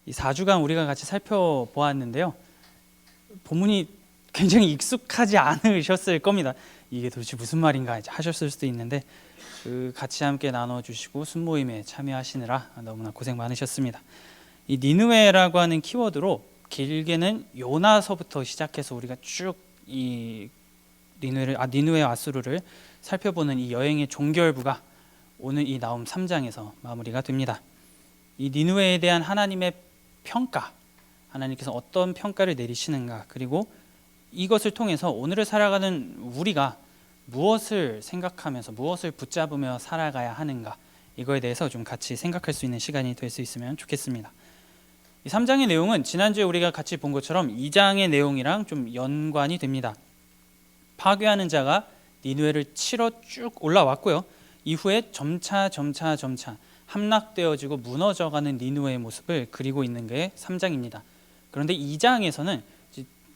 이 4주간 우리가 같이 살펴보았는데요. 본문이 굉장히 익숙하지 않으셨을 겁니다. 이게 도대체 무슨 말인가 하셨을 수도 있는데 같이 함께 나눠주시고 순모임에 참여하시느라 너무나 고생 많으셨습니다. 이 니느웨라고 하는 키워드로 길게는 요나서부터 시작해서 우리가 쭉 이 니느웨와 아수르를 살펴보는 이 여행의 종결부가 오늘 이 나홈 3장에서 마무리가 됩니다. 이 니느웨에 대한 하나님의 평가, 하나님께서 어떤 평가를 내리시는가, 그리고 이것을 통해서 오늘을 살아가는 우리가 무엇을 생각하면서 무엇을 붙잡으며 살아가야 하는가, 이거에 대해서 좀 같이 생각할 수 있는 시간이 될 수 있으면 좋겠습니다. 이 3장의 내용은 지난주에 우리가 같이 본 것처럼 2장의 내용이랑 좀 연관이 됩니다. 파괴하는 자가 니느웨를 치러 쭉 올라왔고요. 이후에 점차 함락되어지고 무너져가는 니느웨의 모습을 그리고 있는 게 3장입니다. 그런데 2장에서는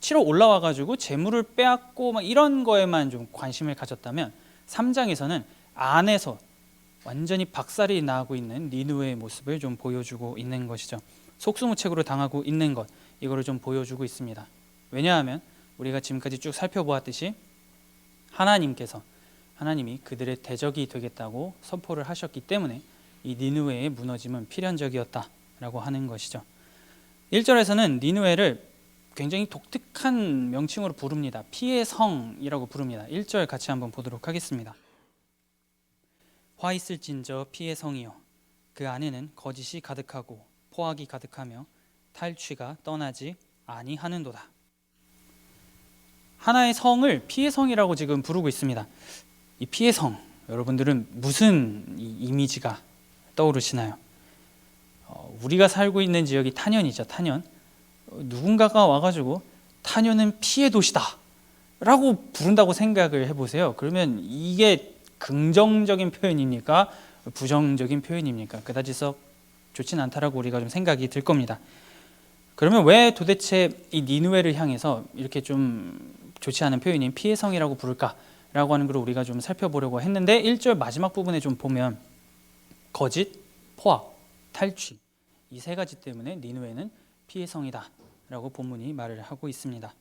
치러 올라와가지고 재물을 빼앗고 막 이런 거에만 좀 관심을 가졌다면 3장에서는 안에서 완전히 박살이 나고 있는 니느웨의 모습을 좀 보여주고 있는 것이죠. 속수무책으로 당하고 있는 것, 이거를 좀 보여주고 있습니다. 왜냐하면 우리가 지금까지 쭉 살펴보았듯이 하나님이 그들의 대적이 되겠다고 선포를 하셨기 때문에 이 니느웨의 무너짐은 필연적이었다라고 하는 것이죠. 1절에서는 니느웨를 굉장히 독특한 명칭으로 부릅니다. 피의 성이라고 부릅니다. 1절 같이 한번 보도록 하겠습니다. 화 있을진저 피의 성이요, 그 안에는 거짓이 가득하고 포악이 가득하며 탈취가 떠나지 아니하는도다. 하나의 성을 피의 성이라고 지금 부르고 있습니다. 이 피의 성, 여러분들은 무슨 이미지가 떠오르시나요? 우리가 살고 있는 지역이 탄현이죠. 탄현. 누군가가 와가지고 탄현은 피의 도시다 라고 부른다고 생각을 해보세요. 그러면 이게 긍정적인 표현입니까? 부정적인 표현입니까? 그다지 썩 좋진 않다라고 우리가 좀 생각이 들 겁니다. 그러면 왜 도대체 이 니느웨를 향해서 이렇게 좀 좋지 않은 표현인 피의 성이라고 부를까라고 하는 걸 우리가 좀 살펴보려고 했는데 1절 마지막 부분에 좀 보면 거짓, 포악, 탈취, 이 세 가지 때문에 니느웨는 피의 성이다 라고 본문이 말을 하고 있습니다.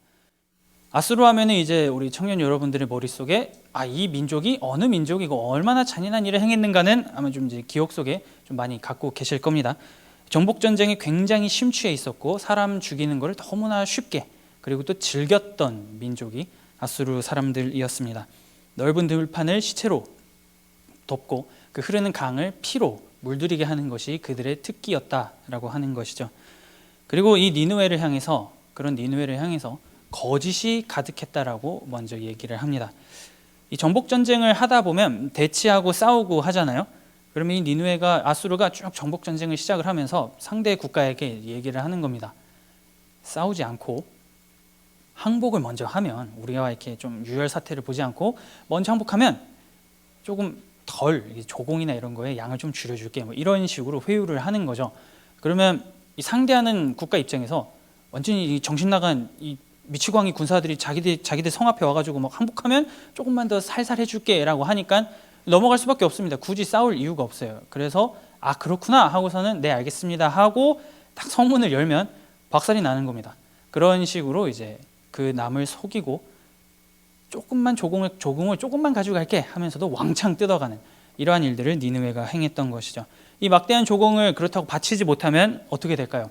아수르 하면은 이제 우리 청년 여러분들의 머릿속에 이 민족이 어느 민족이고 얼마나 잔인한 일을 행했는가는 아마 좀 이제 기억 속에 좀 많이 갖고 계실 겁니다. 정복 전쟁에 굉장히 심취해 있었고 사람 죽이는 것을 너무나 쉽게 그리고 또 즐겼던 민족이 아수르 사람들이었습니다. 넓은 들판을 시체로 덮고 그 흐르는 강을 피로 물들이게 하는 것이 그들의 특기였다라고 하는 것이죠. 그리고 이 니느웨를 향해서 거짓이 가득했다라고 먼저 얘기를 합니다. 이 정복 전쟁을 하다 보면 대치하고 싸우고 하잖아요. 그러면 이 니느웨가 아수르가 쭉 정복 전쟁을 시작을 하면서 상대 국가에게 얘기를 하는 겁니다. 싸우지 않고 항복을 먼저 하면 우리와 이렇게 좀 유혈 사태를 보지 않고 먼저 항복하면 조금 덜 조공이나 이런 거에 양을 좀 줄여줄게, 뭐 이런 식으로 회유를 하는 거죠. 그러면 이 상대하는 국가 입장에서 완전히 정신 나간 이 미치광이 군사들이 자기들 성 앞에 와가지고 막 항복하면 조금만 더 살살 해줄게라고 하니까 넘어갈 수밖에 없습니다. 굳이 싸울 이유가 없어요. 그래서 그렇구나 하고서는 네 알겠습니다 하고 딱 성문을 열면 박살이 나는 겁니다. 그런 식으로 이제 그 남을 속이고 조금만 조공을 조금만 가지고 갈게 하면서도 왕창 뜯어가는 이러한 일들을 니느웨가 행했던 것이죠. 이 막대한 조공을 그렇다고 바치지 못하면 어떻게 될까요?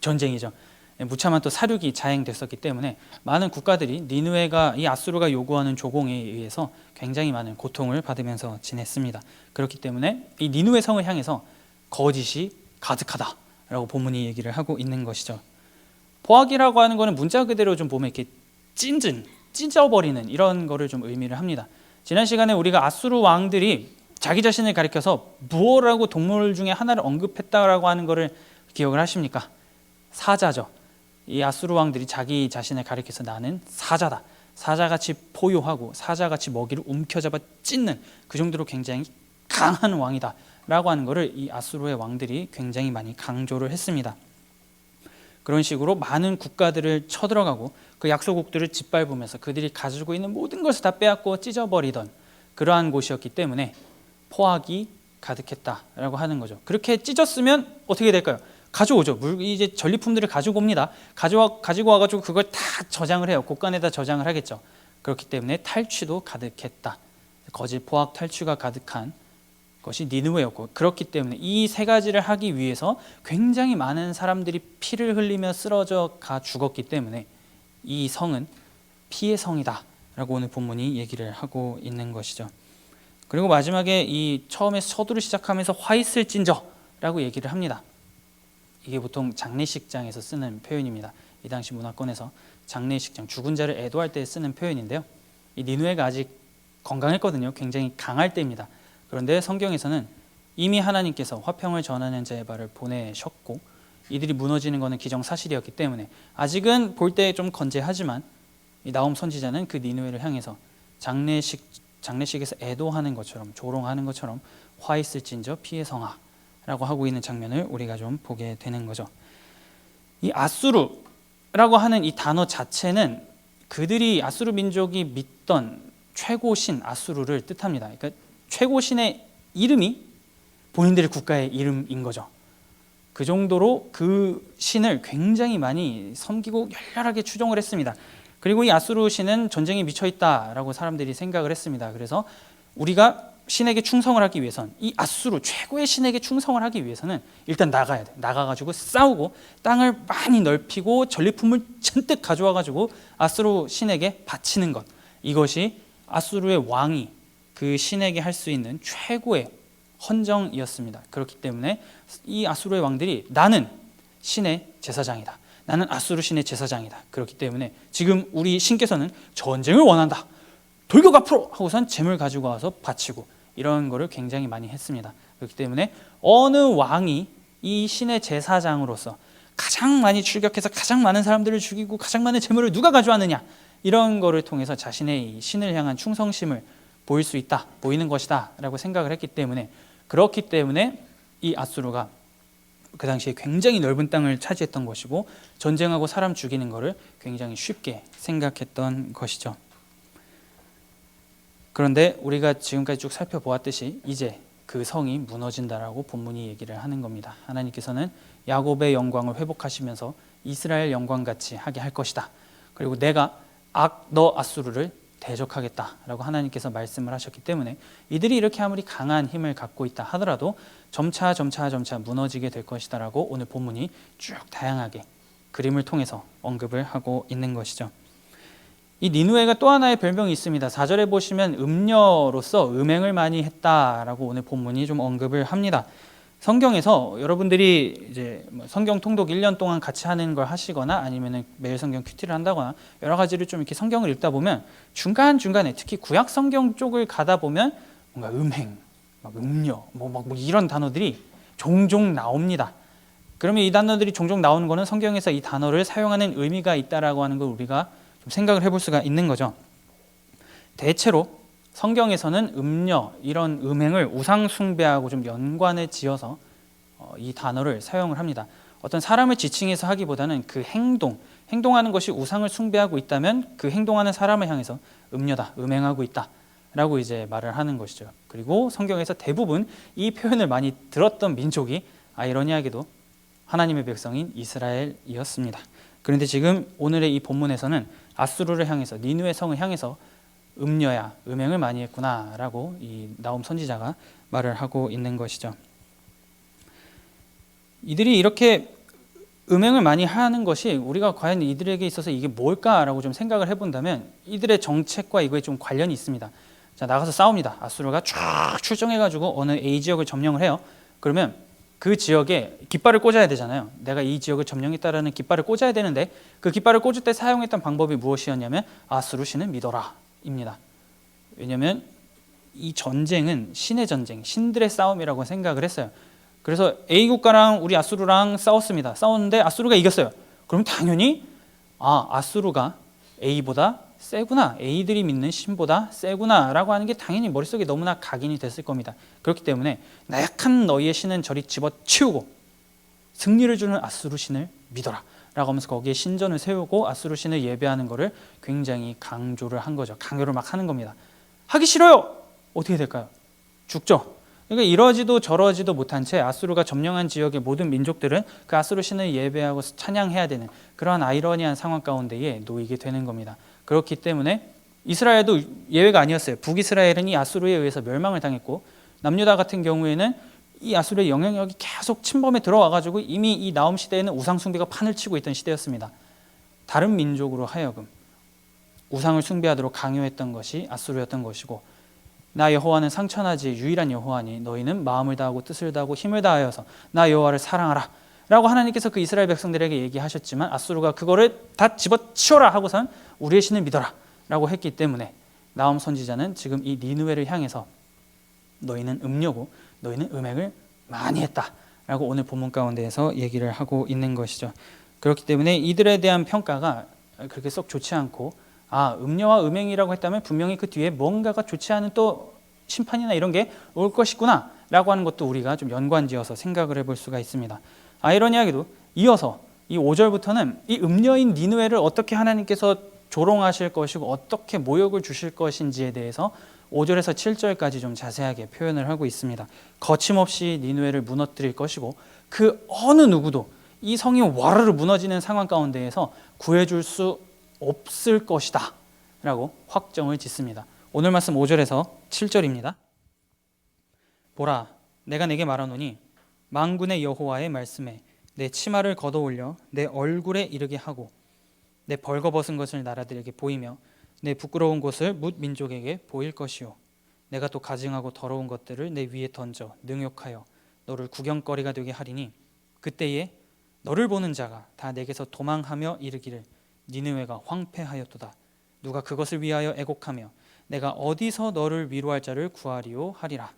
전쟁이죠. 무참한 또 사륙이 자행됐었기 때문에 많은 국가들이 니느웨가 이 아수르가 요구하는 조공에 의해서 굉장히 많은 고통을 받으면서 지냈습니다. 그렇기 때문에 이 니느웨 성을 향해서 거짓이 가득하다라고 본문이 얘기를 하고 있는 것이죠. 포악이라고 하는 거는 문자 그대로 좀 보면 이렇게 찢어버리는 이런 거를 좀 의미를 합니다. 지난 시간에 우리가 아수르 왕들이 자기 자신을 가리켜서 무어라고 동물 중에 하나를 언급했다라고 하는 거를 기억을 하십니까? 사자죠. 이 아수르 왕들이 자기 자신을 가리켜서 나는 사자다, 사자같이 포효하고 사자같이 먹이를 움켜잡아 찢는 그 정도로 굉장히 강한 왕이다 라고 하는 것을 이 아수르의 왕들이 굉장히 많이 강조를 했습니다. 그런 식으로 많은 국가들을 쳐들어가고 그 약소국들을 짓밟으면서 그들이 가지고 있는 모든 것을 다 빼앗고 찢어버리던 그러한 곳이었기 때문에 포악이 가득했다라고 하는 거죠. 그렇게 찢었으면 어떻게 될까요? 가져오죠. 이제 전리품들을 가지고 옵니다. 가지고 와가지고 그걸 다 저장을 해요. 곳간에다 저장을 하겠죠. 그렇기 때문에 탈취도 가득했다. 거짓 포악 탈취가 가득한 것이 니느웨였고, 그렇기 때문에 이 세 가지를 하기 위해서 굉장히 많은 사람들이 피를 흘리며 쓰러져 가 죽었기 때문에 이 성은 피의 성이다 라고 오늘 본문이 얘기를 하고 있는 것이죠. 그리고 마지막에 이 처음에 서두를 시작하면서 화 있을진저 라고 얘기를 합니다. 이게 보통 장례식장에서 쓰는 표현입니다. 이 당시 문화권에서 장례식장, 죽은 자를 애도할 때 쓰는 표현인데요. 이 니느웨가 아직 건강했거든요. 굉장히 강할 때입니다. 그런데 성경에서는 이미 하나님께서 화평을 전하는 자의 발을 보내셨고 이들이 무너지는 것은 기정사실이었기 때문에 아직은 볼 때 좀 건재하지만 이 나홈 선지자는 그 니느웨를 향해서 장례식에서 애도하는 것처럼, 조롱하는 것처럼 화 있을진저 피의 성아 라고 하고 있는 장면을 우리가 좀 보게 되는 거죠. 이 아수르라고 하는 이 단어 자체는 그들이 아수르 민족이 믿던 최고신 아수르를 뜻합니다. 그러니까 최고신의 이름이 본인들의 국가의 이름인 거죠. 그 정도로 그 신을 굉장히 많이 섬기고 열렬하게 추종을 했습니다. 그리고 이 아수르 신은 전쟁에 미쳐있다라고 사람들이 생각을 했습니다. 그래서 우리가 신에게 충성을 하기 위해선, 이 아수르 최고의 신에게 충성을 하기 위해서는 일단 나가야 돼. 나가가지고 싸우고 땅을 많이 넓히고 전리품을 잔뜩 가져와가지고 아수르 신에게 바치는 것, 이것이 아수르의 왕이 그 신에게 할 수 있는 최고의 헌정이었습니다. 그렇기 때문에 이 아수르의 왕들이 나는 신의 제사장이다, 나는 아수르 신의 제사장이다, 그렇기 때문에 지금 우리 신께서는 전쟁을 원한다, 돌격 앞으로 하고선 재물 가지고 와서 바치고 이런 거를 굉장히 많이 했습니다. 그렇기 때문에 어느 왕이 이 신의 제사장으로서 가장 많이 출격해서 가장 많은 사람들을 죽이고 가장 많은 재물을 누가 가져왔느냐, 이런 거를 통해서 자신의 이 신을 향한 충성심을 보이는 것이다 라고 생각을 했기 때문에, 그렇기 때문에 이 아수르가 그 당시에 굉장히 넓은 땅을 차지했던 것이고 전쟁하고 사람 죽이는 것을 굉장히 쉽게 생각했던 것이죠. 그런데 우리가 지금까지 쭉 살펴보았듯이 이제 그 성이 무너진다라고 본문이 얘기를 하는 겁니다. 하나님께서는 야곱의 영광을 회복하시면서 이스라엘 영광같이 하게 할 것이다. 그리고 내가 너 아수르를 대적하겠다라고 하나님께서 말씀을 하셨기 때문에 이들이 이렇게 아무리 강한 힘을 갖고 있다 하더라도 점차 무너지게 될 것이다라고 오늘 본문이 쭉 다양하게 그림을 통해서 언급을 하고 있는 것이죠. 이 니느웨가 또 하나의 별명이 있습니다. 4절에 보시면 음녀로서 음행을 많이 했다라고 오늘 본문이 좀 언급을 합니다. 성경에서 여러분들이 이제 성경 통독 1년 동안 같이 하는 걸 하시거나 아니면 매일 성경 큐티를 한다거나 여러 가지를 좀 이렇게 성경을 읽다 보면 중간중간에 특히 구약 성경 쪽을 가다 보면 뭔가 음행, 음녀, 이런 단어들이 종종 나옵니다. 그러면 이 단어들이 종종 나오는 거는 성경에서 이 단어를 사용하는 의미가 있다라고 하는 걸 우리가 좀 생각을 해볼 수가 있는 거죠. 대체로 성경에서는 음녀, 이런 음행을 우상 숭배하고 좀 연관을 지어서 이 단어를 사용을 합니다. 어떤 사람을 지칭해서 하기보다는 그 행동하는 것이 우상을 숭배하고 있다면 그 행동하는 사람을 향해서 음녀다, 음행하고 있다 라고 이제 말을 하는 것이죠. 그리고 성경에서 대부분 이 표현을 많이 들었던 민족이 아이러니하게도 하나님의 백성인 이스라엘이었습니다. 그런데 지금 오늘의 이 본문에서는 아수르를 향해서, 니느웨 성을 향해서 음녀야, 음행을 많이 했구나라고 이 나홈 선지자가 말을 하고 있는 것이죠. 이들이 이렇게 음행을 많이 하는 것이 우리가 과연 이들에게 있어서 이게 뭘까라고 좀 생각을 해본다면 이들의 정책과 이거에 좀 관련이 있습니다. 자, 나가서 싸웁니다. 아수르가 쫙 출정해가지고 어느 A 지역을 점령을 해요. 그러면 그 지역에 깃발을 꽂아야 되잖아요. 내가 이 지역을 점령했다라는 깃발을 꽂아야 되는데 그 깃발을 꽂을 때 사용했던 방법이 무엇이었냐면 아수르 신을 믿어라 입니다. 왜냐하면 이 전쟁은 신의 전쟁, 신들의 싸움이라고 생각을 했어요. 그래서 A 국가랑 우리 아수르랑 싸웠습니다. 싸웠는데 아수르가 이겼어요. 그럼 당연히 아수르가 A보다 세구나, A들이 믿는 신보다 세구나 라고 하는 게 당연히 머릿속에 너무나 각인이 됐을 겁니다. 그렇기 때문에 나약한 너희의 신은 저리 집어치우고 승리를 주는 아수르 신을 믿어라 라고 하면서 거기에 신전을 세우고 아수르 신을 예배하는 것을 굉장히 강조를 한 거죠. 강요를 막 하는 겁니다. 하기 싫어요. 어떻게 될까요? 죽죠. 그러니까 이러지도 저러지도 못한 채 아수르가 점령한 지역의 모든 민족들은 그 아수르 신을 예배하고 찬양해야 되는 그러한 아이러니한 상황 가운데에 놓이게 되는 겁니다. 그렇기 때문에 이스라엘도 예외가 아니었어요. 북이스라엘은 이 아수르에 의해서 멸망을 당했고, 남유다 같은 경우에는 이 아수르의 영향력이 계속 침범에 들어와가지고 이미 이 나움 시대에는 우상 숭배가 판을 치고 있던 시대였습니다. 다른 민족으로 하여금 우상을 숭배하도록 강요했던 것이 아수르였던 것이고, 나 여호와는 상천하지 유일한 여호와니 너희는 마음을 다하고 뜻을 다하고 힘을 다하여서 나 여호와를 사랑하라 라고 하나님께서 그 이스라엘 백성들에게 얘기하셨지만, 아수르가 그거를 다 집어치워라 하고선 우리의 신을 믿어라 라고 했기 때문에 나움 선지자는 지금 이 니느웨를 향해서 너희는 음녀고 너희는 음행을 많이 했다 라고 오늘 본문 가운데에서 얘기를 하고 있는 것이죠. 그렇기 때문에 이들에 대한 평가가 그렇게 썩 좋지 않고, 음녀와 음행이라고 했다면 분명히 그 뒤에 뭔가가 좋지 않은 또 심판이나 이런 게 올 것이구나 라고 하는 것도 우리가 좀 연관지어서 생각을 해볼 수가 있습니다. 아이러니하게도 이어서 이 5절부터는 이 음녀인 니느웨를 어떻게 하나님께서 조롱하실 것이고 어떻게 모욕을 주실 것인지에 대해서 5절에서 7절까지 좀 자세하게 표현을 하고 있습니다. 거침없이 니느웨를 무너뜨릴 것이고 그 어느 누구도 이 성이 와르르 무너지는 상황 가운데에서 구해줄 수 없을 것이다 라고 확정을 짓습니다. 오늘 말씀 5절에서 7절입니다. 보라, 내가 내게 말하노니 만군의 여호와의 말씀에 내 치마를 걷어올려 내 얼굴에 이르게 하고 내 벌거벗은 것을 나라들에게 보이며 내 부끄러운 곳을 뭇 민족에게 보일 것이요, 내가 또 가증하고 더러운 것들을 내 위에 던져 능욕하여 너를 구경거리가 되게 하리니 그때에 너를 보는 자가 다 내게서 도망하며 이르기를 니느웨가 황폐하였도다. 누가 그것을 위하여 애곡하며 내가 어디서 너를 위로할 자를 구하리요 하리라.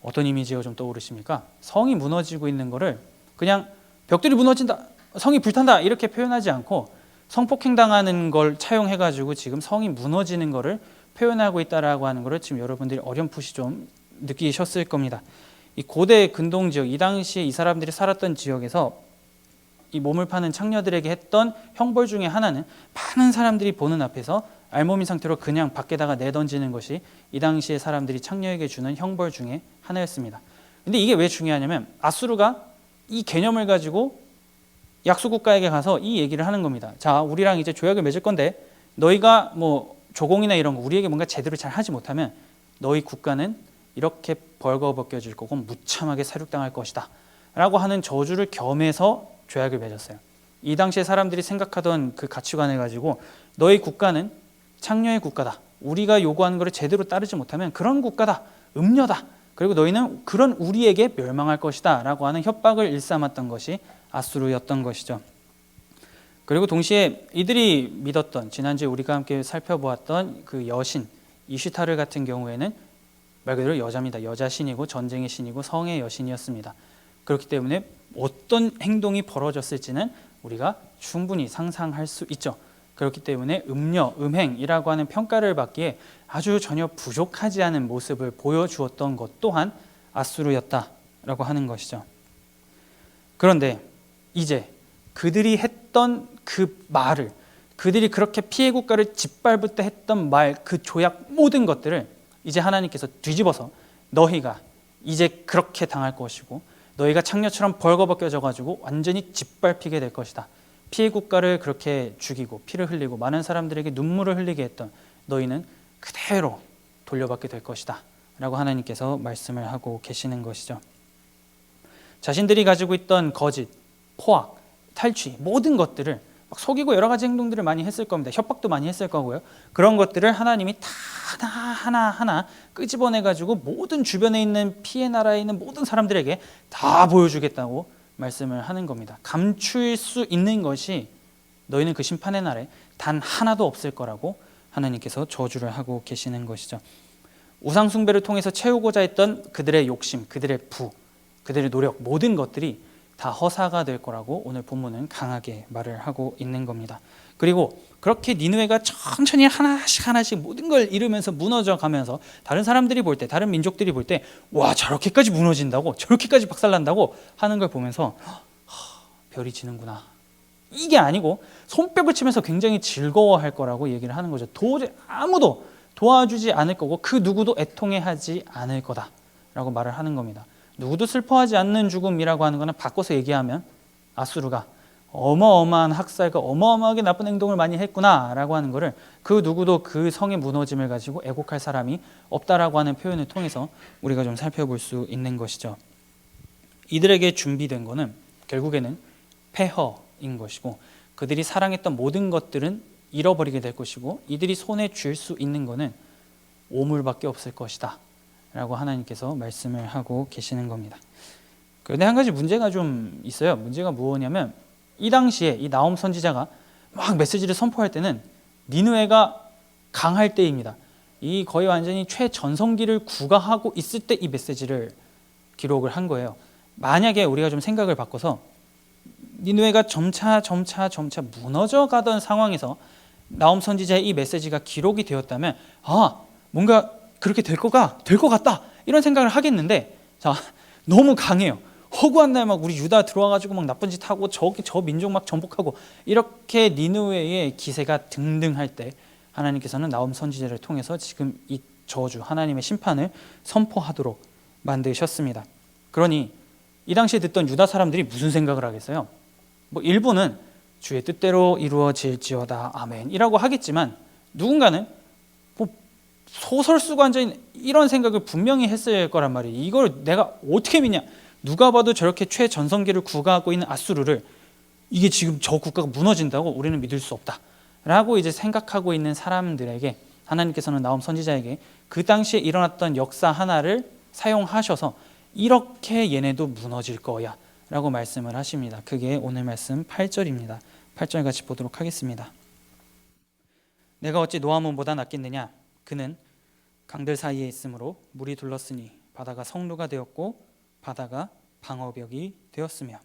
어떤 이미지가 좀 떠오르십니까? 성이 무너지고 있는 거를 그냥 벽들이 무너진다, 성이 불탄다 이렇게 표현하지 않고 성폭행당하는 걸 차용해가지고 지금 성이 무너지는 거를 표현하고 있다라고 하는 거를 지금 여러분들이 어렴풋이 좀 느끼셨을 겁니다. 이 고대 근동 지역, 이 당시에 이 사람들이 살았던 지역에서 이 몸을 파는 창녀들에게 했던 형벌 중에 하나는 많은 사람들이 보는 앞에서 알몸인 상태로 그냥 밖에다가 내던지는 것이 이 당시에 사람들이 창녀에게 주는 형벌 중에 하나였습니다. 근데 이게 왜 중요하냐면 아수르가 이 개념을 가지고 약소국가에게 가서 이 얘기를 하는 겁니다. 자, 우리랑 이제 조약을 맺을 건데 너희가 뭐 조공이나 이런 거 우리에게 뭔가 제대로 잘 하지 못하면 너희 국가는 이렇게 벌거벗겨질 거고 무참하게 사륙당할 것이다 라고 하는 저주를 겸해서 조약을 맺었어요. 이 당시에 사람들이 생각하던 그 가치관을 가지고 너희 국가는 창녀의 국가다, 우리가 요구하는 것을 제대로 따르지 못하면 그런 국가다, 음녀다, 그리고 너희는 그런 우리에게 멸망할 것이다 라고 하는 협박을 일삼았던 것이 아수르였던 것이죠. 그리고 동시에 이들이 믿었던, 지난주에 우리가 함께 살펴보았던 그 여신 이슈타르 같은 경우에는 말 그대로 여자입니다. 여자 신이고 전쟁의 신이고 성의 여신이었습니다. 그렇기 때문에 어떤 행동이 벌어졌을지는 우리가 충분히 상상할 수 있죠. 그렇기 때문에 음녀, 음행이라고 하는 평가를 받기에 아주 전혀 부족하지 않은 모습을 보여주었던 것 또한 아수르였다라고 하는 것이죠. 그런데 이제 그들이 했던 그 말을, 그들이 그렇게 피해 국가를 짓밟을 때 했던 말, 그 조약 모든 것들을 이제 하나님께서 뒤집어서 너희가 이제 그렇게 당할 것이고 너희가 창녀처럼 벌거벗겨져 가지고 완전히 짓밟히게 될 것이다. 피해 국가를 그렇게 죽이고 피를 흘리고 많은 사람들에게 눈물을 흘리게 했던 너희는 그대로 돌려받게 될 것이다 라고 하나님께서 말씀을 하고 계시는 것이죠. 자신들이 가지고 있던 거짓, 포악, 탈취 모든 것들을 막 속이고 여러 가지 행동들을 많이 했을 겁니다. 협박도 많이 했을 거고요. 그런 것들을 하나님이 다 하나하나 끄집어내가지고 모든 주변에 있는 피해 나라에 있는 모든 사람들에게 다 보여주겠다고 말씀을 하는 겁니다. 감출 수 있는 것이 너희는 그 심판의 날에 단 하나도 없을 거라고 하나님께서 저주를 하고 계시는 것이죠. 우상 숭배를 통해서 채우고자 했던 그들의 욕심, 그들의 부, 그들의 노력 모든 것들이 다 허사가 될 거라고 오늘 본문은 강하게 말을 하고 있는 겁니다. 그리고 그렇게 니느웨가 천천히 하나씩 모든 걸 잃으면서 무너져 가면서 다른 사람들이 볼 때, 다른 민족들이 볼 때 와 저렇게까지 무너진다고, 저렇게까지 박살난다고 하는 걸 보면서 별이 지는구나, 이게 아니고 손뼉을 치면서 굉장히 즐거워할 거라고 얘기를 하는 거죠. 도저히 아무도 도와주지 않을 거고 그 누구도 애통해하지 않을 거다 라고 말을 하는 겁니다. 누구도 슬퍼하지 않는 죽음이라고 하는 것은 바꿔서 얘기하면 아수르가 어마어마한 학살과 어마어마하게 나쁜 행동을 많이 했구나라고 하는 것을 그 누구도 그 성의 무너짐을 가지고 애곡할 사람이 없다라고 하는 표현을 통해서 우리가 좀 살펴볼 수 있는 것이죠. 이들에게 준비된 것은 결국에는 폐허인 것이고, 그들이 사랑했던 모든 것들은 잃어버리게 될 것이고, 이들이 손에 쥘 수 있는 것은 오물밖에 없을 것이다 라고 하나님께서 말씀을 하고 계시는 겁니다. 그런데 한 가지 문제가 좀 있어요. 문제가 무엇이냐면, 이 당시에 이 나홈 선지자가 막 메시지를 선포할 때는 니느웨가 강할 때입니다. 이 거의 완전히 최전성기를 구가하고 있을 때 이 메시지를 기록을 한 거예요. 만약에 우리가 좀 생각을 바꿔서 니느웨가 점차 무너져 가던 상황에서 나홈 선지자의 이 메시지가 기록이 되었다면, 뭔가 그렇게 될 것 같다 이런 생각을 하겠는데, 자, 너무 강해요. 허구한 날 막 우리 유다 들어와가지고 막 나쁜 짓 하고 저 민족 막 정복하고 이렇게 니느웨의 기세가 등등할 때 하나님께서는 나홈 선지자를 통해서 지금 이 저주, 하나님의 심판을 선포하도록 만드셨습니다. 그러니 이 당시에 듣던 유다 사람들이 무슨 생각을 하겠어요? 뭐 일부는 주의 뜻대로 이루어질지어다 아멘이라고 하겠지만, 누군가는 뭐 소설 쓰고 앉아있는 이런 생각을 분명히 했을 거란 말이에요. 이걸 내가 어떻게 믿냐? 누가 봐도 저렇게 최전성기를 구가하고 있는 아수르를 이게 지금 저 국가가 무너진다고 우리는 믿을 수 없다 라고 이제 생각하고 있는 사람들에게 하나님께서는 나홈 선지자에게 그 당시에 일어났던 역사 하나를 사용하셔서 이렇게 얘네도 무너질 거야 라고 말씀을 하십니다. 그게 오늘 말씀 8절입니다. 8절 같이 보도록 하겠습니다. 내가 어찌 노아몬보다 낫겠느냐? 그는 강들 사이에 있으므로 물이 둘렀으니 바다가 성루가 되었고 바다가 방어벽이 되었으며.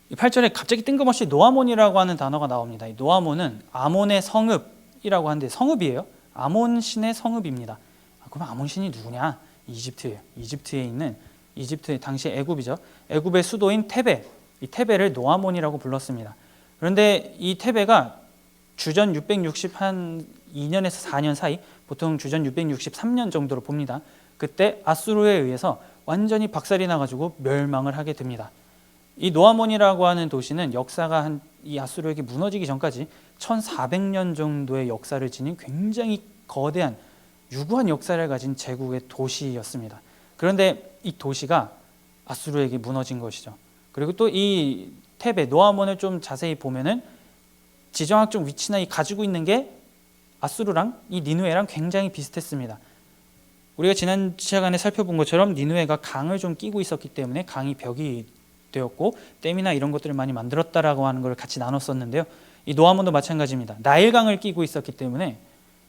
이 8절에 갑자기 뜬금없이 노아몬이라고 하는 단어가 나옵니다. 이 노아몬은 아몬의 성읍이라고 하는데, 성읍이에요. 아몬 신의 성읍입니다. 그럼 아몬 신이 누구냐? 이집트예요. 이집트에 있는, 이집트의 당시 애굽이죠. 애굽의 수도인 테베, 이 테베를 노아몬이라고 불렀습니다. 그런데 이 테베가 주전 662년에서 4년 사이, 보통 주전 663년 정도로 봅니다. 그때 아수르에 의해서 완전히 박살이 나가지고 멸망을 하게 됩니다. 이 노아몬이라고 하는 도시는 역사가 이 아수르에게 무너지기 전까지 1400년 정도의 역사를 지닌 굉장히 거대한 유구한 역사를 가진 제국의 도시였습니다. 그런데 이 도시가 아수르에게 무너진 것이죠. 그리고 또 이 테베 노아몬을 좀 자세히 보면은 지정학적 위치나 이 가지고 있는 게 아수르랑 이 니느웨랑 굉장히 비슷했습니다. 우리가 지난 시간에 살펴본 것처럼 니느웨가 강을 좀 끼고 있었기 때문에 강이 벽이 되었고 댐이나 이런 것들을 많이 만들었다라고 하는 걸 같이 나눴었는데요. 이 노아몬도 마찬가지입니다. 나일강을 끼고 있었기 때문에,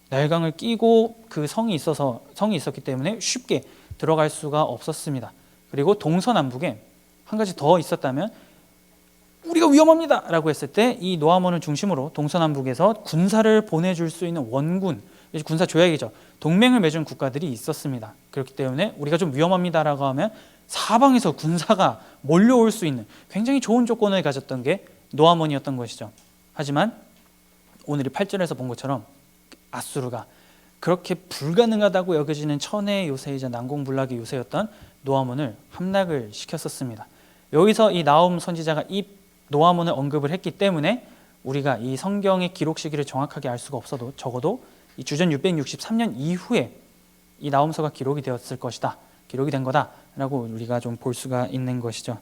나일강을 끼고 그 성이 있었기 때문에 쉽게 들어갈 수가 없었습니다. 그리고 동서남북에 한 가지 더 있었다면, 우리가 위험합니다 라고 했을 때 이 노아몬을 중심으로 동서남북에서 군사를 보내줄 수 있는 원군, 군사 조약이죠. 동맹을 맺은 국가들이 있었습니다. 그렇기 때문에 우리가 좀 위험합니다라고 하면 사방에서 군사가 몰려올 수 있는 굉장히 좋은 조건을 가졌던 게 노아몬이었던 것이죠. 하지만 오늘 이 8절에서 본 것처럼 아수르가 그렇게 불가능하다고 여겨지는 천혜의 요새이자 난공불락의 요새였던 노아몬을 함락을 시켰었습니다. 여기서 이 나홈 선지자가 이 노아몬을 언급을 했기 때문에 우리가 이 성경의 기록 시기를 정확하게 알 수가 없어도 적어도 이 주전 663년 이후에 이 나홈서가 기록이 되었을 것이다, 기록이 된 거다라고 우리가 좀 볼 수가 있는 것이죠.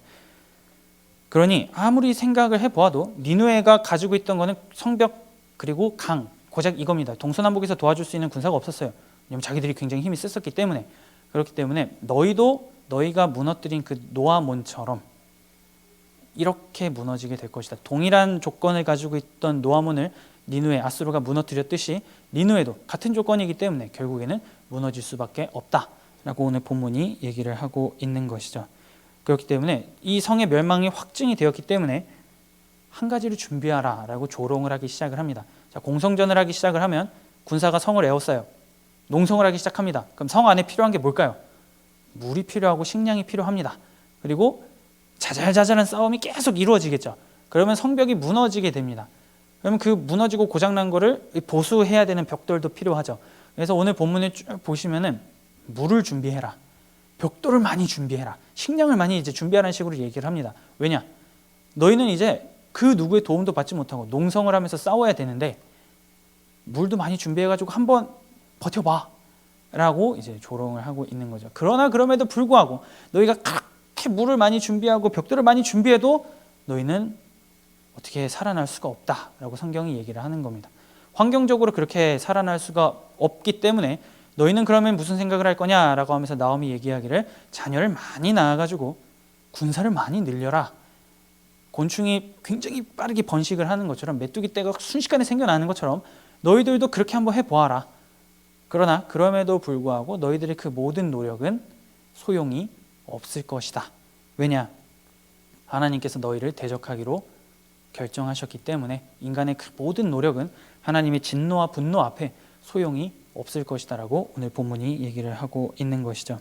그러니 아무리 생각을 해보아도 니느웨가 가지고 있던 거는 성벽 그리고 강, 고작 이겁니다. 동서남북에서 도와줄 수 있는 군사가 없었어요. 왜냐하면 자기들이 굉장히 힘이 셌었기 때문에. 그렇기 때문에 너희가 무너뜨린 그 노아몬처럼 이렇게 무너지게 될 것이다. 동일한 조건을 가지고 있던 노아몬을 니느웨, 아수르가 무너뜨렸듯이 니느웨도 같은 조건이기 때문에 결국에는 무너질 수밖에 없다라고 오늘 본문이 얘기를 하고 있는 것이죠. 그렇기 때문에 이 성의 멸망이 확증이 되었기 때문에 한 가지를 준비하라라고 조롱을 하기 시작을 합니다. 자, 공성전을 하기 시작을 하면 군사가 성을 에워싸요. 농성을 하기 시작합니다. 그럼 성 안에 필요한 게 뭘까요? 물이 필요하고 식량이 필요합니다. 그리고 자잘자잘한 싸움이 계속 이루어지겠죠. 그러면 성벽이 무너지게 됩니다. 그러면 그 무너지고 고장난 거를 보수해야 되는 벽돌도 필요하죠. 그래서 오늘 본문을 쭉 보시면은 물을 준비해라, 벽돌을 많이 준비해라, 식량을 많이 이제 준비하라는 식으로 얘기를 합니다. 왜냐? 너희는 이제 그 누구의 도움도 받지 못하고 농성을 하면서 싸워야 되는데 물도 많이 준비해가지고 한번 버텨봐 라고 이제 조롱을 하고 있는 거죠. 그러나 그럼에도 불구하고 너희가 그렇게 물을 많이 준비하고 벽돌을 많이 준비해도 너희는 어떻게 살아날 수가 없다라고 성경이 얘기를 하는 겁니다. 환경적으로 그렇게 살아날 수가 없기 때문에 너희는 그러면 무슨 생각을 할 거냐라고 하면서 나오미 얘기하기를 자녀를 많이 낳아가지고 군사를 많이 늘려라. 곤충이 굉장히 빠르게 번식을 하는 것처럼 메뚜기 떼가 순식간에 생겨나는 것처럼 너희들도 그렇게 한번 해보아라. 그러나 그럼에도 불구하고 너희들의 그 모든 노력은 소용이 없을 것이다. 왜냐? 하나님께서 너희를 대적하기로 결정하셨기 때문에 인간의 그 모든 노력은 하나님의 진노와 분노 앞에 소용이 없을 것이다 라고 오늘 본문이 얘기를 하고 있는 것이죠.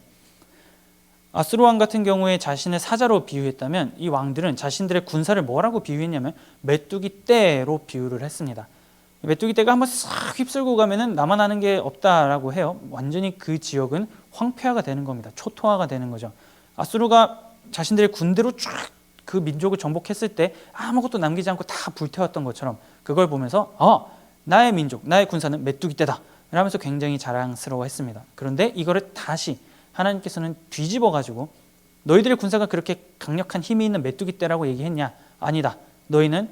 아수르 왕 같은 경우에 자신을 사자로 비유했다면 이 왕들은 자신들의 군사를 뭐라고 비유했냐면 메뚜기 떼로 비유를 했습니다. 메뚜기 떼가 한번 싹 휩쓸고 가면은 남아나는 게 없다라고 해요. 완전히 그 지역은 황폐화가 되는 겁니다. 초토화가 되는 거죠. 아수르가 자신들의 군대로 쫙 그 민족을 정복했을 때 아무것도 남기지 않고 다 불태웠던 것처럼 그걸 보면서 나의 민족, 나의 군사는 메뚜기 떼다 라면서 굉장히 자랑스러워했습니다. 그런데 이거를 다시 하나님께서는 뒤집어 가지고 너희들의 군사가 그렇게 강력한 힘이 있는 메뚜기 떼라고 얘기했냐? 아니다. 너희는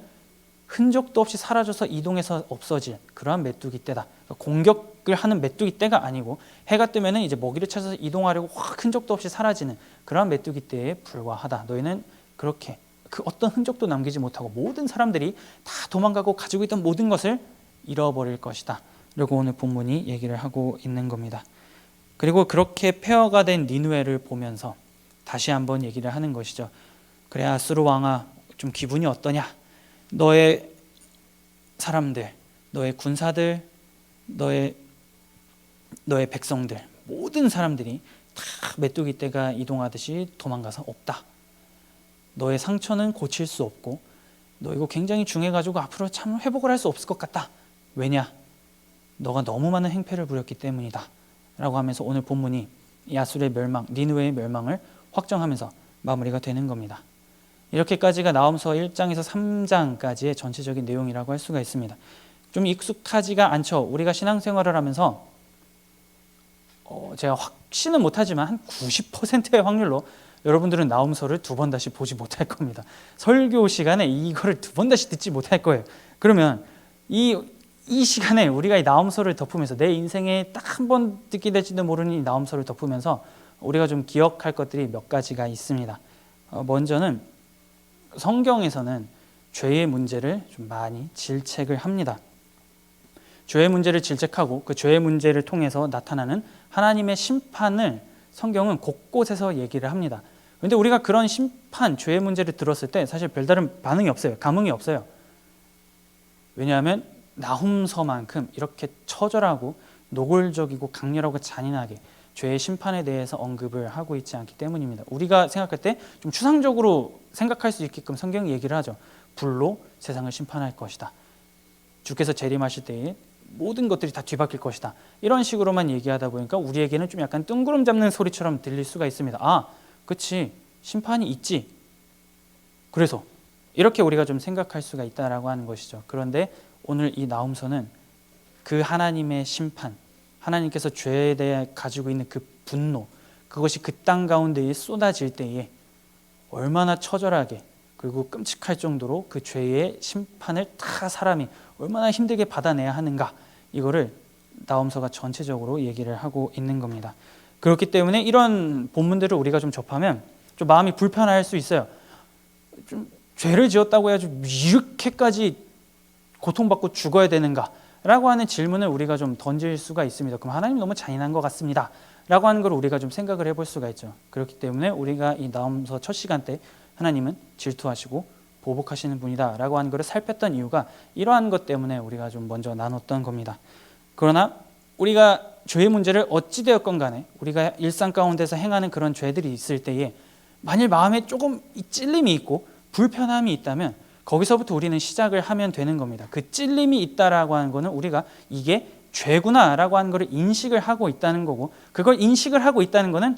흔적도 없이 사라져서 이동해서 없어질 그러한 메뚜기 떼다. 그러니까 공격을 하는 메뚜기 떼가 아니고 해가 뜨면은 이제 먹이를 찾아서 이동하려고 확 흔적도 없이 사라지는 그러한 메뚜기 떼에 불과하다. 너희는 그렇게 그 어떤 흔적도 남기지 못하고 모든 사람들이 다 도망가고 가지고 있던 모든 것을 잃어버릴 것이다. 라고 오늘 본문이 얘기를 하고 있는 겁니다. 그리고 그렇게 폐허가 된 니느웨를 보면서 다시 한번 얘기를 하는 것이죠. 그래 아수르 왕아 좀 기분이 어떠냐? 너의 사람들, 너의 군사들, 너의 백성들 모든 사람들이 다 메뚜기 떼가 이동하듯이 도망가서 없다. 너의 상처는 고칠 수 없고 너 이거 굉장히 중해가지고 앞으로 참 회복을 할 수 없을 것 같다. 왜냐? 너가 너무 많은 행패를 부렸기 때문이다 라고 하면서 오늘 본문이 이 아수르의 멸망, 니느웨의 멸망을 확정하면서 마무리가 되는 겁니다. 이렇게까지가 나홈서 1장에서 3장까지의 전체적인 내용이라고 할 수가 있습니다. 좀 익숙하지가 않죠. 우리가 신앙생활을 하면서 제가 확신은 못하지만 한 90%의 확률로 여러분들은 나홈서를 두 번 다시 보지 못할 겁니다. 설교 시간에 이거를 두 번 다시 듣지 못할 거예요. 그러면 이 시간에 우리가 이 나홈서를 덮으면서 내 인생에 딱 한 번 듣게 될지도 모르는 이 나홈서를 덮으면서 우리가 좀 기억할 것들이 몇 가지가 있습니다. 먼저는 성경에서는 죄의 문제를 좀 많이 질책을 합니다. 죄의 문제를 질책하고 그 죄의 문제를 통해서 나타나는 하나님의 심판을 성경은 곳곳에서 얘기를 합니다. 그런데 우리가 그런 심판, 죄의 문제를 들었을 때 사실 별다른 반응이 없어요. 감흥이 없어요. 왜냐하면 나홈서만큼 이렇게 처절하고 노골적이고 강렬하고 잔인하게 죄의 심판에 대해서 언급을 하고 있지 않기 때문입니다. 우리가 생각할 때 좀 추상적으로 생각할 수 있게끔 성경이 얘기를 하죠. 불로 세상을 심판할 것이다. 주께서 재림하실 때에 모든 것들이 다 뒤바뀔 것이다. 이런 식으로만 얘기하다 보니까 우리에게는 좀 약간 뜬구름 잡는 소리처럼 들릴 수가 있습니다. 그치, 심판이 있지. 그래서 이렇게 우리가 좀 생각할 수가 있다라고 하는 것이죠. 그런데 오늘 이 나홈서는 그 하나님의 심판, 하나님께서 죄에 대해 가지고 있는 그 분노, 그것이 그 땅 가운데에 쏟아질 때에 얼마나 처절하게 그리고 끔찍할 정도로 그 죄의 심판을 다 사람이 얼마나 힘들게 받아내야 하는가, 이거를 나홈서가 전체적으로 얘기를 하고 있는 겁니다. 그렇기 때문에 이런 본문들을 우리가 좀 접하면 좀 마음이 불편할 수 있어요. 좀 죄를 지었다고 해야지 이렇게까지 고통받고 죽어야 되는가 라고 하는 질문을 우리가 좀 던질 수가 있습니다. 그럼 하나님 너무 잔인한 것 같습니다 라고 하는 걸 우리가 좀 생각을 해볼 수가 있죠. 그렇기 때문에 우리가 이 나홈서 첫 시간 때 하나님은 질투하시고 보복하시는 분이다 라고 하는 것을 살폈던 이유가 이러한 것 때문에 우리가 좀 먼저 나눴던 겁니다. 그러나 우리가 죄의 문제를 어찌되었건 간에 우리가 일상 가운데서 행하는 그런 죄들이 있을 때에 만일 마음에 조금 찔림이 있고 불편함이 있다면 거기서부터 우리는 시작을 하면 되는 겁니다. 그 찔림이 있다라고 하는 거는 우리가 이게 죄구나라고 하는 것을 인식을 하고 있다는 거고, 그걸 인식을 하고 있다는 거는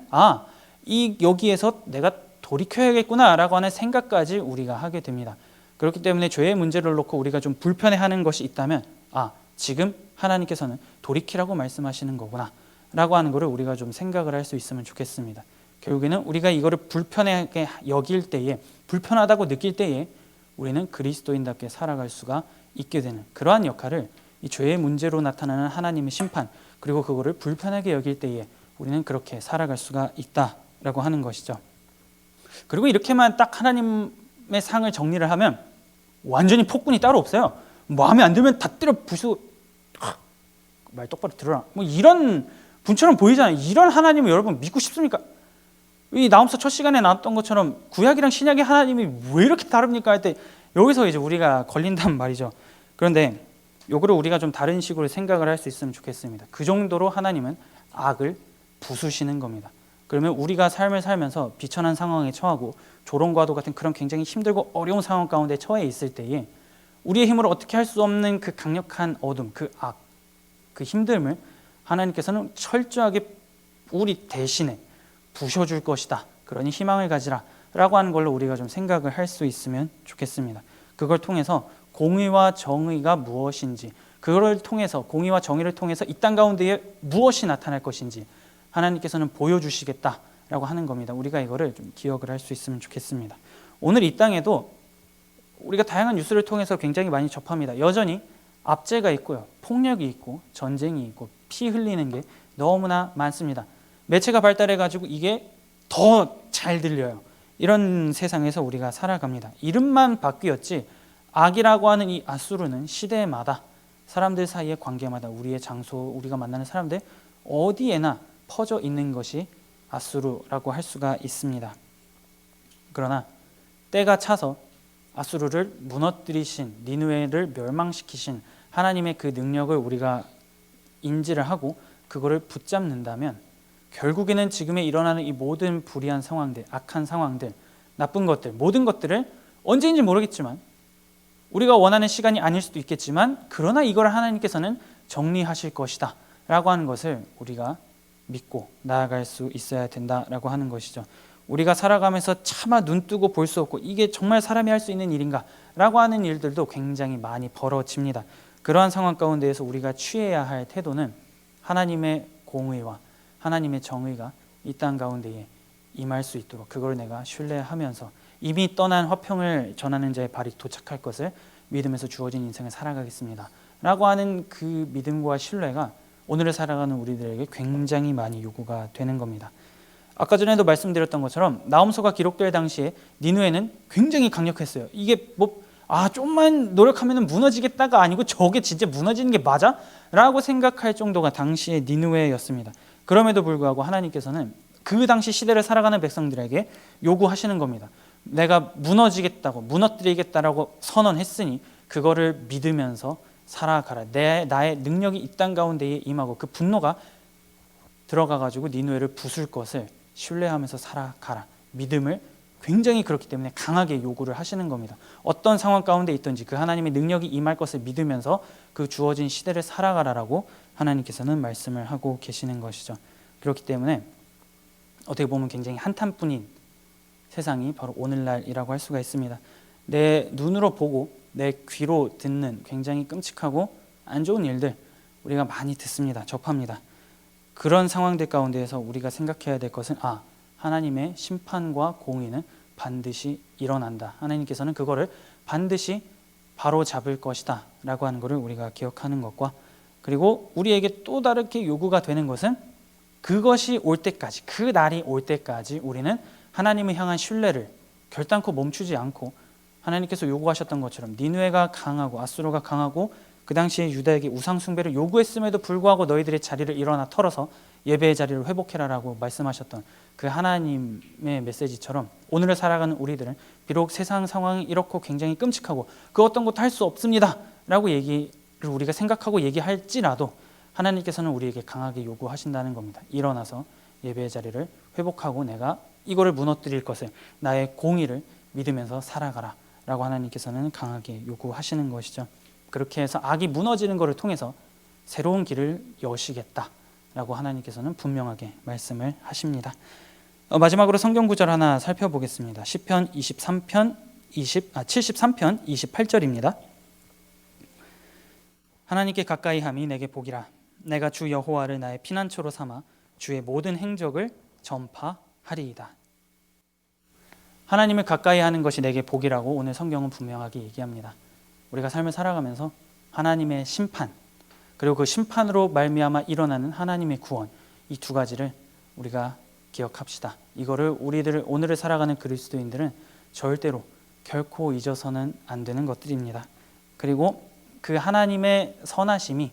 여기에서 내가 돌이켜야겠구나라고 하는 생각까지 우리가 하게 됩니다. 그렇기 때문에 죄의 문제를 놓고 우리가 좀 불편해하는 것이 있다면 지금 하나님께서는 돌이키라고 말씀하시는 거구나 라고 하는 것을 우리가 좀 생각을 할 수 있으면 좋겠습니다. 결국에는 우리가 이거를 불편하게 여길 때에, 불편하다고 느낄 때에 우리는 그리스도인답게 살아갈 수가 있게 되는 그러한 역할을 이 죄의 문제로 나타나는 하나님의 심판, 그리고 그거를 불편하게 여길 때에 우리는 그렇게 살아갈 수가 있다라고 하는 것이죠. 그리고 이렇게만 딱 하나님의 상을 정리를 하면 완전히 폭군이 따로 없어요. 마음에 안 들면 다 때려 부수고 말 똑바로 들어라, 이런 분처럼 보이잖아요. 이런 하나님을 여러분 믿고 싶습니까? 이 나홈서 첫 시간에 나왔던 것처럼 구약이랑 신약의 하나님이 왜 이렇게 다릅니까 할 때 여기서 이제 우리가 걸린단 말이죠. 그런데 요거를 우리가 좀 다른 식으로 생각을 할 수 있으면 좋겠습니다. 그 정도로 하나님은 악을 부수시는 겁니다. 그러면 우리가 삶을 살면서 비천한 상황에 처하고 조롱과도 같은 그런 굉장히 힘들고 어려운 상황 가운데 처해 있을 때에 우리의 힘으로 어떻게 할 수 없는 그 강력한 어둠, 그 악, 그 힘듦을 하나님께서는 철저하게 우리 대신에 부셔줄 것이다, 그러니 희망을 가지라 라고 하는 걸로 우리가 좀 생각을 할 수 있으면 좋겠습니다. 그걸 통해서 공의와 정의가 무엇인지, 그걸 통해서 공의와 정의를 통해서 이 땅 가운데에 무엇이 나타날 것인지 하나님께서는 보여주시겠다라고 하는 겁니다. 우리가 이거를 좀 기억을 할 수 있으면 좋겠습니다. 오늘 이 땅에도 우리가 다양한 뉴스를 통해서 굉장히 많이 접합니다. 여전히 압제가 있고요, 폭력이 있고 전쟁이 있고 피 흘리는 게 너무나 많습니다. 매체가 발달해가지고 이게 더 잘 들려요. 이런 세상에서 우리가 살아갑니다. 이름만 바뀌었지 악이라고 하는 이 아수르는 시대마다 사람들 사이의 관계마다 우리의 장소, 우리가 만나는 사람들 어디에나 퍼져 있는 것이 아수르라고 할 수가 있습니다. 그러나 때가 차서 아수르를 무너뜨리신, 니느웨를 멸망시키신 하나님의 그 능력을 우리가 인지를 하고 그거를 붙잡는다면 결국에는 지금에 일어나는 이 모든 불의한 상황들, 악한 상황들, 나쁜 것들, 모든 것들을 언제인지 모르겠지만 우리가 원하는 시간이 아닐 수도 있겠지만 그러나 이걸 하나님께서는 정리하실 것이다 라고 하는 것을 우리가 믿고 나아갈 수 있어야 된다라고 하는 것이죠. 우리가 살아가면서 차마 눈뜨고 볼 수 없고 이게 정말 사람이 할 수 있는 일인가 라고 하는 일들도 굉장히 많이 벌어집니다. 그러한 상황 가운데에서 우리가 취해야 할 태도는 하나님의 공의와 하나님의 정의가 이 땅 가운데에 임할 수 있도록 그걸 내가 신뢰하면서 이미 떠난 화평을 전하는 자의 발이 도착할 것을 믿으면서 주어진 인생을 살아가겠습니다 라고 하는 그 믿음과 신뢰가 오늘을 살아가는 우리들에게 굉장히 많이 요구가 되는 겁니다. 아까 전에도 말씀드렸던 것처럼 나홈서가 기록될 당시에 니느웨는 굉장히 강력했어요. 이게 좀만 노력하면 무너지겠다가 아니고 저게 진짜 무너지는 게 맞아? 라고 생각할 정도가 당시의 니느웨였습니다. 그럼에도 불구하고 하나님께서는 그 당시 시대를 살아가는 백성들에게 요구하시는 겁니다. 내가 무너지겠다고, 무너뜨리겠다라고 선언했으니 그거를 믿으면서 살아가라. 나의 능력이 이 땅 가운데에 임하고 그 분노가 들어가가지고 니느웨를 부술 것을 신뢰하면서 살아가라. 믿음을 굉장히 그렇기 때문에 강하게 요구를 하시는 겁니다. 어떤 상황 가운데 있든지 그 하나님의 능력이 임할 것을 믿으면서 그 주어진 시대를 살아가라라고 하나님께서는 말씀을 하고 계시는 것이죠. 그렇기 때문에 어떻게 보면 굉장히 한탄뿐인 세상이 바로 오늘날이라고 할 수가 있습니다. 내 눈으로 보고 내 귀로 듣는 굉장히 끔찍하고 안 좋은 일들 우리가 많이 듣습니다. 접합니다. 그런 상황들 가운데에서 우리가 생각해야 될 것은 하나님의 심판과 공의는 반드시 일어난다. 하나님께서는 그거를 반드시 바로 잡을 것이다 라고 하는 것을 우리가 기억하는 것과 그리고 우리에게 또 다르게 요구가 되는 것은 그것이 올 때까지, 그 날이 올 때까지 우리는 하나님을 향한 신뢰를 결단코 멈추지 않고 하나님께서 요구하셨던 것처럼 니느웨가 강하고 아수르가 강하고 그 당시에 유다에게 우상 숭배를 요구했음에도 불구하고 너희들의 자리를 일어나 털어서 예배의 자리를 회복해라라고 말씀하셨던 그 하나님의 메시지처럼 오늘을 살아가는 우리들은 비록 세상 상황이 이렇고 굉장히 끔찍하고 그 어떤 것도 할 수 없습니다 라고 얘기를 우리가 생각하고 얘기할지라도 하나님께서는 우리에게 강하게 요구하신다는 겁니다. 일어나서 예배의 자리를 회복하고 내가 이거를 무너뜨릴 것을 나의 공의를 믿으면서 살아가라 라고 하나님께서는 강하게 요구하시는 것이죠. 그렇게 해서 악이 무너지는 것을 통해서 새로운 길을 여시겠다라고 하나님께서는 분명하게 말씀을 하십니다. 마지막으로 성경 구절 하나 살펴보겠습니다. 시편 73편 28절입니다. 하나님께 가까이 함이 내게 복이라. 내가 주 여호와를 나의 피난처로 삼아 주의 모든 행적을 전파하리이다. 하나님을 가까이 하는 것이 내게 복이라고 오늘 성경은 분명하게 얘기합니다. 우리가 삶을 살아가면서 하나님의 심판, 그리고 그 심판으로 말미암아 일어나는 하나님의 구원, 이 두 가지를 우리가 기억합시다. 이거를 오늘을 살아가는 그리스도인들은 절대로 결코 잊어서는 안 되는 것들입니다. 그리고 그 하나님의 선하심이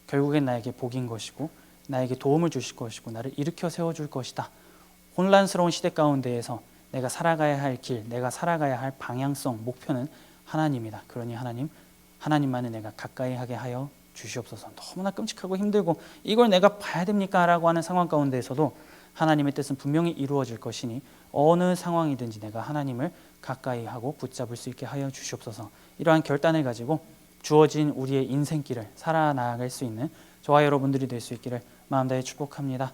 결국엔 나에게 복인 것이고 나에게 도움을 주실 것이고 나를 일으켜 세워줄 것이다. 혼란스러운 시대 가운데에서 내가 살아가야 할 길, 내가 살아가야 할 방향성, 목표는 하나님이다. 그러니 하나님만을 내가 가까이 하게 하여 주시옵소서. 너무나 끔찍하고 힘들고 이걸 내가 봐야 됩니까? 라고 하는 상황 가운데에서도 하나님의 뜻은 분명히 이루어질 것이니 어느 상황이든지 내가 하나님을 가까이 하고 붙잡을 수 있게 하여 주시옵소서. 이러한 결단을 가지고 주어진 우리의 인생길을 살아나갈 수 있는 저와 여러분들이 될 수 있기를 마음 다해 축복합니다.